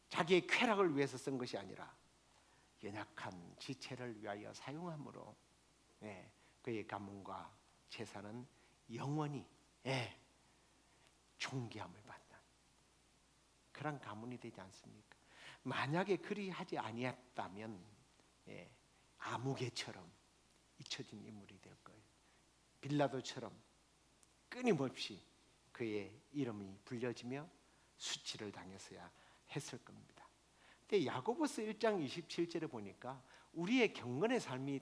Speaker 3: 자기의 쾌락을 위해서 쓴 것이 아니라 연약한 지체를 위하여 사용함으로 그의 가문과 재산은 영원히 존귀함을 받는 그런 가문이 되지 않습니까? 만약에 그리하지 아니했다면 아무개처럼 잊혀진 인물이 될 거예요. 빌라도처럼 끊임없이 그의 이름이 불려지며 수치를 당했어야 했을 겁니다. 근데 야고보서 1장 27절에 보니까 우리의 경건의 삶이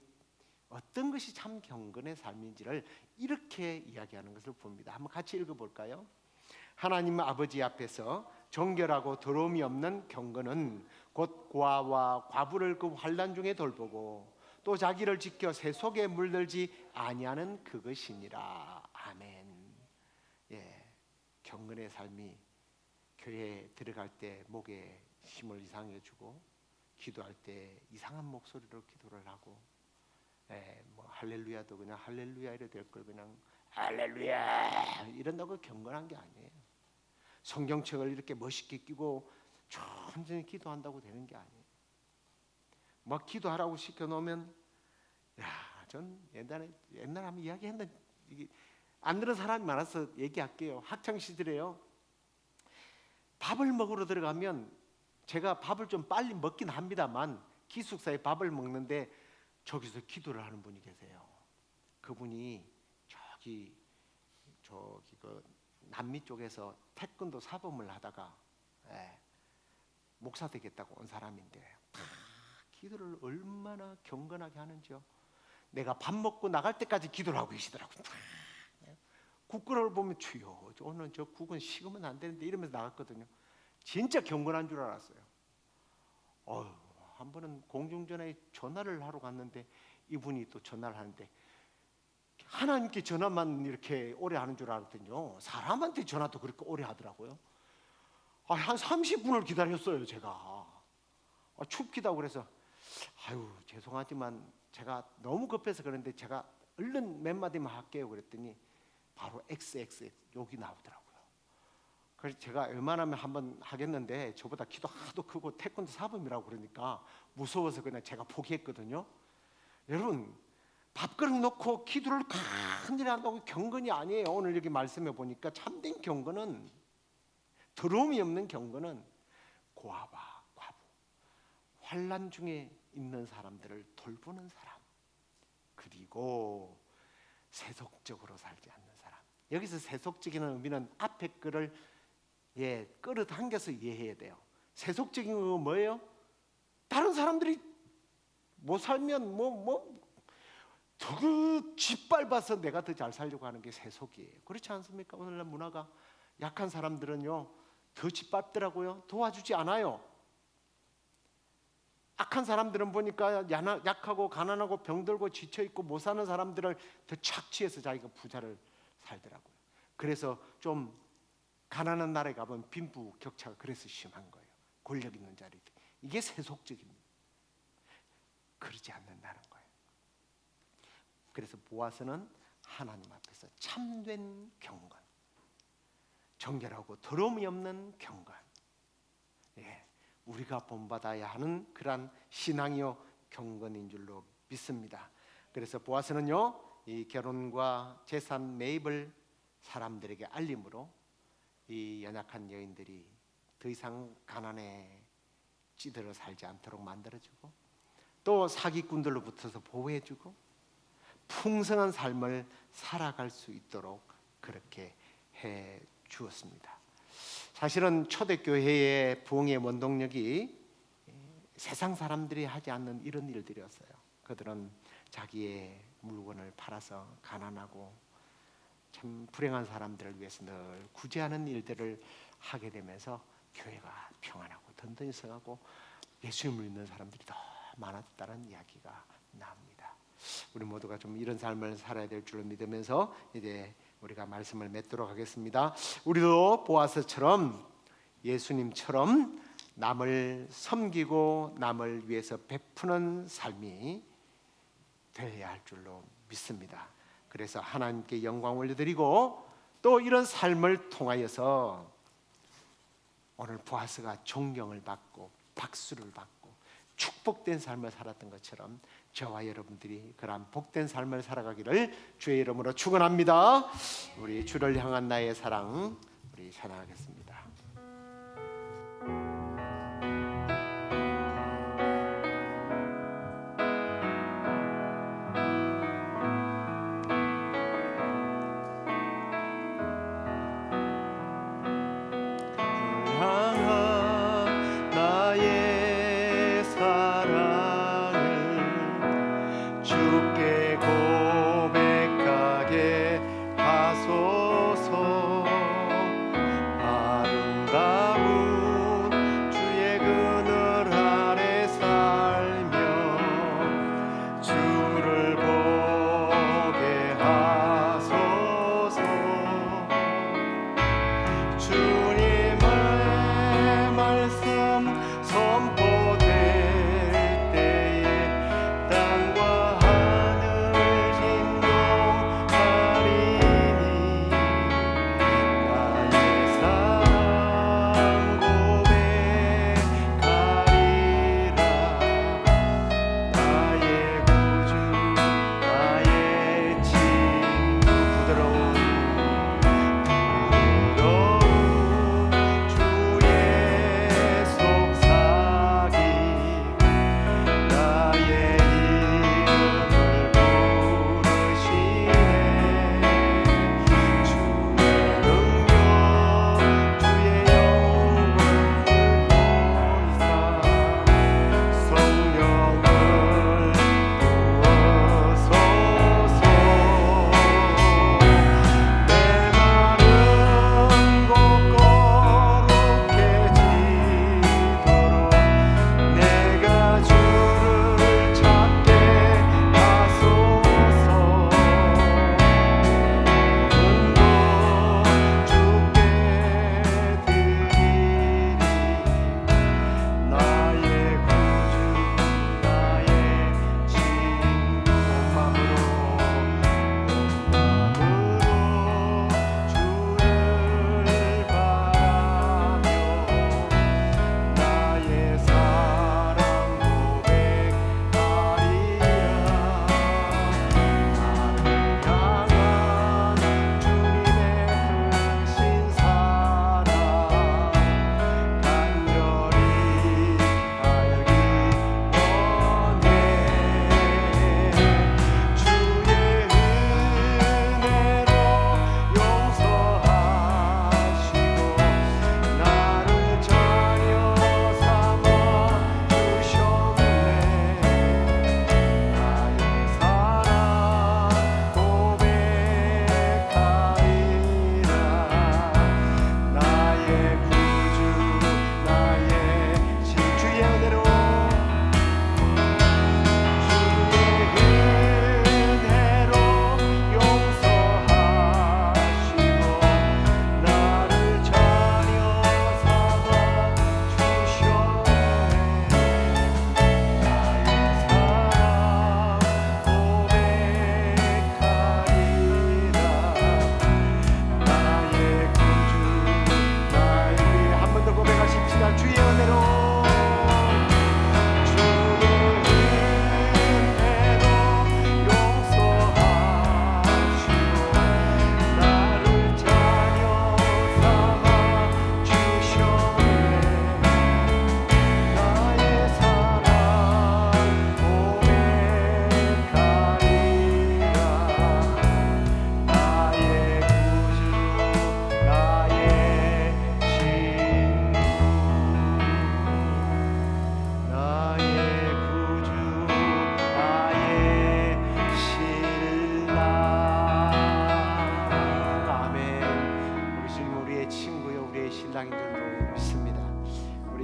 Speaker 3: 어떤 것이 참 경건의 삶인지를 이렇게 이야기하는 것을 봅니다. 한번 같이 읽어볼까요? 하나님 아버지 앞에서 정결하고 더러움이 없는 경건은 곧 고아와 과부를 그 환난 중에 돌보고 또 자기를 지켜 새 속에 물들지 아니하는 그것이니라. 아멘. 경건의 삶이 교회에 들어갈 때 목에 힘을 이상해 주고 기도할 때 이상한 목소리로 기도를 하고 할렐루야도 그냥 할렐루야 이래 될 걸 그냥 할렐루야 이런다고 경건한 게 아니에요. 성경책을 이렇게 멋있게 끼고 천천히 기도한다고 되는 게 아니에요. 막 기도하라고 시켜놓으면 전 옛날에 한번 이야기했는데 안 들은 사람이 많아서 얘기할게요. 학창 시절에요. 밥을 먹으러 들어가면 제가 밥을 좀 빨리 먹긴 합니다만 기숙사에 밥을 먹는데 저기서 기도를 하는 분이 계세요. 그분이 저기 그 남미 쪽에서 태권도 사범을 하다가 목사 되겠다고 온 사람인데 기도를 얼마나 경건하게 하는지요. 내가 밥 먹고 나갈 때까지 기도를 하고 계시더라고요. 국그릇을 보면 주여 오늘 저 국은 식으면 안 되는데 이러면서 나갔거든요. 진짜 경건한 줄 알았어요. 한 번은 공중전화에 전화를 하러 갔는데 이분이 또 전화를 하는데 하나님께 전화만 이렇게 오래 하는 줄 알았더니요 사람한테 전화도 그렇게 오래 하더라고요. 한 30분을 기다렸어요. 제가 춥기도 하고 그래서 죄송하지만 제가 너무 급해서 그런데 제가 얼른 몇 마디만 할게요 그랬더니 바로 XXX 욕이 나오더라고요. 그래서 제가 웬만하면 한번 하겠는데 저보다 키도 하도 크고 태권도 사범이라고 그러니까 무서워서 그냥 제가 포기했거든요. 여러분 밥그릇 놓고 기도를 간절히 한다고 경건이 아니에요. 오늘 여기 말씀해 보니까 참된 경건은 더러움이 없는 경건은 고아와 과부 환난 중에 있는 사람들을 돌보는 사람 그리고 세속적으로 살지 않는 사람 여기서 세속적인 의미는 앞에 거를 끌어당겨서 이해해야 돼요. 세속적인 거 뭐예요? 다른 사람들이 못 살면 더 짓밟아서 내가 더 잘 살려고 하는 게 세속이에요. 그렇지 않습니까? 오늘날 문화가 약한 사람들은요 더 짓밟더라고요. 도와주지 않아요. 악한 사람들은 보니까 약하고 가난하고 병들고 지쳐있고 못 사는 사람들을 더 착취해서 자기가 부자를 살더라고요. 그래서 좀 가난한 나라에 가면 빈부격차가 그래서 심한 거예요. 권력 있는 자리들. 이게 세속적입니다. 그러지 않는다는 거예요. 그래서 보아스는 하나님 앞에서 참된 경건, 정결하고 더러움이 없는 경건, 우리가 본받아야 하는 그러한 신앙이요 경건인 줄로 믿습니다. 그래서 보아스는요 이 결혼과 재산 매입을 사람들에게 알림으로 이 연약한 여인들이 더 이상 가난에 찌들어 살지 않도록 만들어주고, 또 사기꾼들로부터서 보호해주고 풍성한 삶을 살아갈 수 있도록 그렇게 해 주었습니다. 사실은 초대교회의 부흥의 원동력이 세상 사람들이 하지 않는 이런 일들이었어요. 그들은 자기의 물건을 팔아서 가난하고 참 불행한 사람들을 위해서 늘 구제하는 일들을 하게 되면서 교회가 평안하고 든든히 서가고 예수님을 믿는 사람들이 더 많았다는 이야기가 나옵니다. 우리 모두가 좀 이런 삶을 살아야 될 줄을 믿으면서 이제 우리가 말씀을 맺도록 하겠습니다. 우리도 보아스처럼 예수님처럼 남을 섬기고 남을 위해서 베푸는 삶이 되어야 할 줄로 믿습니다. 그래서 하나님께 영광 올려드리고 또 이런 삶을 통하여서 오늘 보아스가 존경을 받고 박수를 받고 축복된 삶을 살았던 것처럼 저와 여러분들이 그러한 복된 삶을 살아가기를 주의 이름으로 축원합니다. 우리 주를 향한 나의 사랑, 우리 찬양하겠습니다.
Speaker 2: 주께 고백하게 하소서.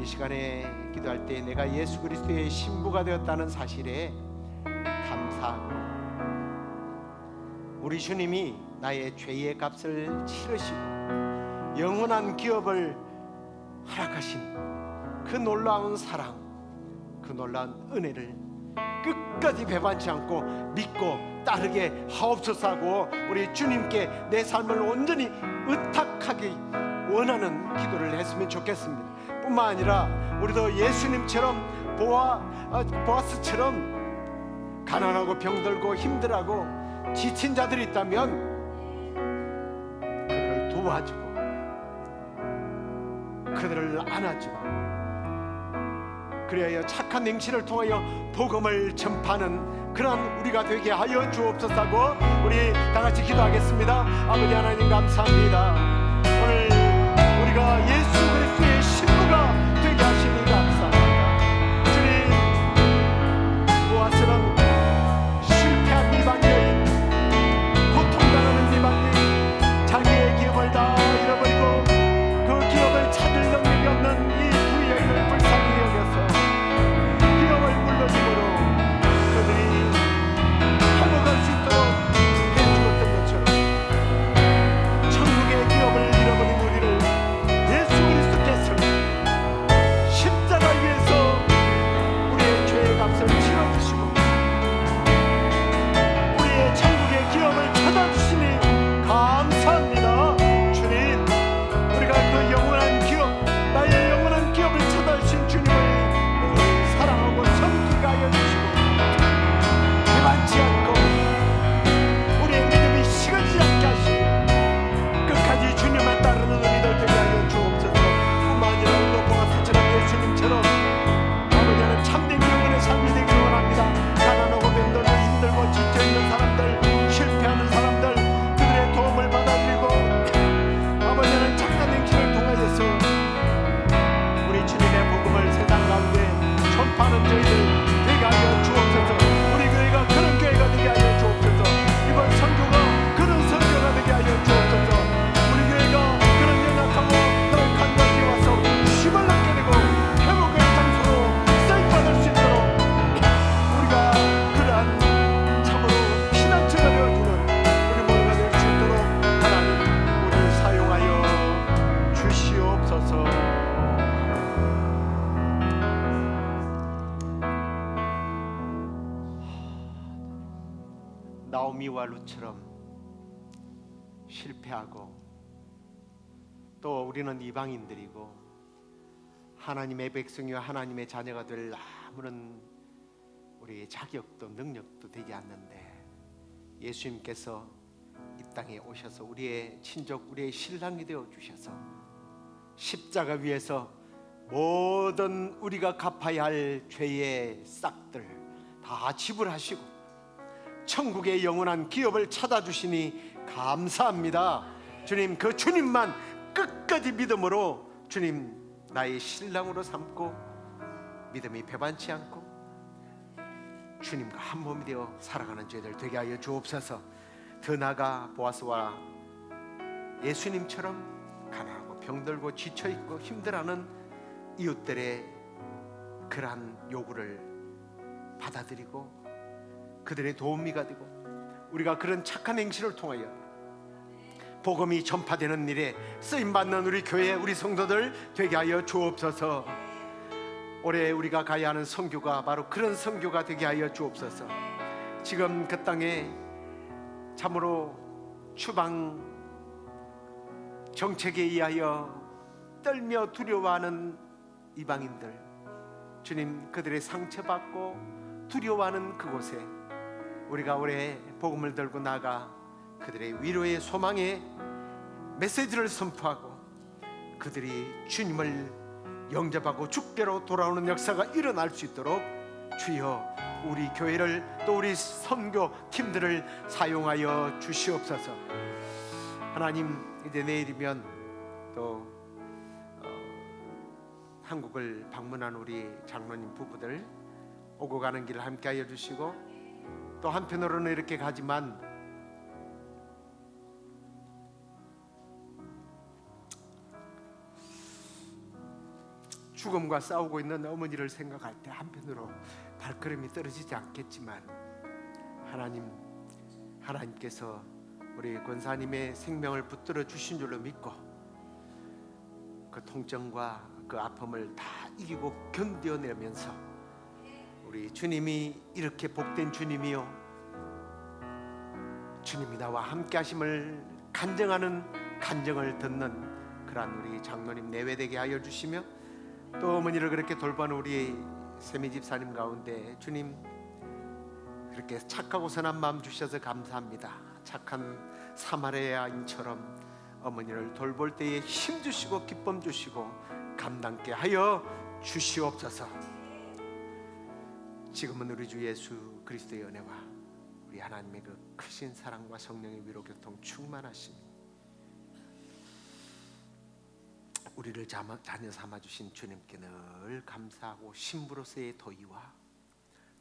Speaker 3: 시간에 기도할 때 내가 예수 그리스도의 신부가 되었다는 사실에 감사하고, 우리 주님이 나의 죄의 값을 치르시고 영원한 기업을 허락하신 그 놀라운 사랑, 그 놀라운 은혜를 끝까지 배반치 않고 믿고 따르게 하옵소서 하고, 우리 주님께 내 삶을 온전히 의탁하기 원하는 기도를 했으면 좋겠습니다. 뿐만 아니라 우리도 예수님처럼 보아스처럼 가난하고 병들고 힘들하고 지친 자들이 있다면 그들을 도와주고 그들을 안아주고, 그리하여 착한 행실을 통하여 복음을 전파하는 그런 우리가 되게 하여 주옵소서 하고, 우리 다같이 기도하겠습니다. 아버지 하나님 감사합니다. 오늘 우리가 예수 그리스도의 신부가 되게 하시니 감사합니다. 주님, 보아스는 실패한 이방 여인, 고통당하는 이방 여인, 자기의 기업을 다 잃어버리고 그 기업을 찾을 능력이 없는 이 두 여인을 불쌍히 여겨서 기업을 물러줌으로 그들이 행복할 수 있도록 해주었던 것처럼, 천국의 기업을 잃어버린 우리를 예수 그리스도께서 십자가 위에서 우리의 죄의 값을 치러주시고 우리의 천국의 기업을 찾아주시니 감사합니다. 주님, 우리가 그 영원한 기업, 나의 영원한 기업을 찾아주신 주님을 사랑하고 섬기게 하여 주시고 배반치 않고 우리의 믿음이 식어지지 않게 하시고 끝까지 주님만 따르는 우리들 되게 하여 주옵소서. 뿐만 아니라 우리도 보아스처럼 예수님처럼 아버지 하나님 참된 영혼의 삶이 되기를 원합니다. 가난하고 병들고 힘들고 지쳐있는 사람들, 실패하는 사람들, 그들의 도움을 받아들이고 아버지 하나님 착한 행실을 통하여서 우리 주님의 복음을 세상 가운데 전파하는 저희들 되게 하여 주옵소서. 우리 교회가 그런 교회가 되게 하여 주옵소서. 이번 선교가 그런 선교가 되게 하여 주옵소서. 우리 교회가 그런 연약하고 넓은 곳에 와서 힘을 얻게 되고 회복의 장소로 쓰임받을 수 있도록 우리가 그러한 참으로 피난처가 되어주는 우리 모두가 될 수 있도록 하나님 우리를 사용하여 주시옵소서. 나오미와 룻처럼 실패하고 또 우리는 이방인들이고 하나님의 백성이와 하나님의 자녀가 될 아무런 우리의 자격도 능력도 되지 않는데 예수님께서 이 땅에 오셔서 우리의 친족, 우리의 신랑이 되어 주셔서 십자가 위에서 모든 우리가 갚아야 할 죄의 싹들 다 지불하시고 천국의 영원한 기업을 찾아주시니 감사합니다. 주님, 그 주님만 끝까지 믿음으로 주님 나의 신랑으로 삼고 믿음이 배반치 않고 주님과 한 몸이 되어 살아가는 저희들 되게 하여 주옵소서. 더 나아가 보아스와 예수님처럼 가난하고 병들고 지쳐있고 힘들어하는 이웃들의 그러한 요구를 받아들이고 그들의 도우미가 되고 우리가 그런 착한 행실을 통하여 복음이 전파되는 일에 쓰임받는 우리 교회, 우리 성도들 되게 하여 주옵소서. 올해 우리가 가야 하는 선교가 바로 그런 선교가 되게 하여 주옵소서. 지금 그 땅에 참으로 추방 정책에 의하여 떨며 두려워하는 이방인들, 주님 그들의 상처받고 두려워하는 그곳에 우리가 올해 복음을 들고 나가 그들의 위로의 소망의 메시지를 선포하고 그들이 주님을 영접하고 주께로 돌아오는 역사가 일어날 수 있도록 주여 우리 교회를 또 우리 선교 팀들을 사용하여 주시옵소서. 하나님, 이제 내일이면 또 한국을 방문한 우리 장로님 부부들 오고 가는 길을 함께 하여 주시고 또 한편으로는 이렇게 가지만 죽음과 싸우고 있는 어머니를 생각할 때 한편으로 발걸음이 떨어지지 않겠지만 하나님께서 우리 권사님의 생명을 붙들어 주신 줄로 믿고 그 통증과 그 아픔을 다 이기고 견뎌내면서 우리 주님이 이렇게 복된 주님이요, 주님이 나와 함께 하심을 간증하는 간증을 듣는 그러한 우리 장로님 내외되게 하여 주시며, 또 어머니를 그렇게 돌보는 우리 세미 집사님 가운데 주님 그렇게 착하고 선한 마음 주셔서 감사합니다. 착한 사마리아인처럼 어머니를 돌볼 때에 힘 주시고 기쁨 주시고 감당케 하여 주시옵소서. 지금은 우리 주 예수 그리스도의 은혜와 우리 하나님의 그 크신 사랑과 성령의 위로 교통 충만하심, 우리를 자녀 삼아 주신 주님께 늘 감사하고 신부로서의 도의와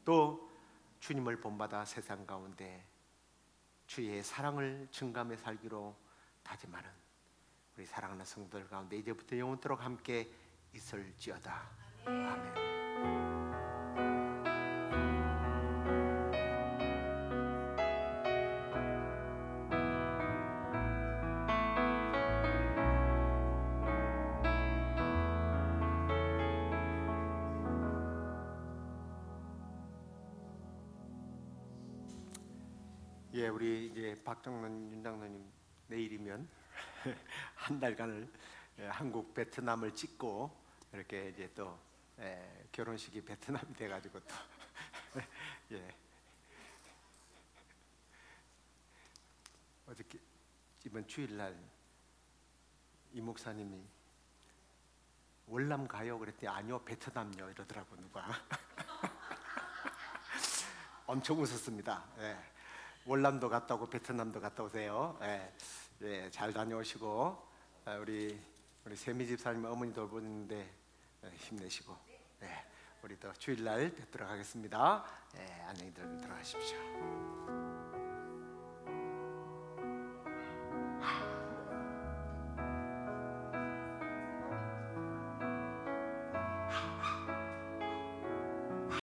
Speaker 3: 또 주님을 본받아 세상 가운데 주의 사랑을 증감해 살기로 다짐하는 우리 사랑하는 성도들 가운데 이제부터 영원토록 함께 있을지어다. 아멘. 예, 우리 이제 박정란 윤장로님 내일이면 한 달간을 한국 베트남을 찍고 이렇게 이제 또 결혼식이 베트남이 돼가지고 또 예. 어저께 이번 주일날 이 목사님이 월남 가요 그랬더니 아니요 베트남요 이러더라고 누가. 엄청 웃었습니다. 예. 월남도 갔다 오고 베트남도 갔다 오세요. 예. 예, 잘 다녀오시고 우리 세미 집사님 어머니 돌보는데 힘내시고 우리 또 주일날 뵙도록 하겠습니다. 안녕히 들어가십시오.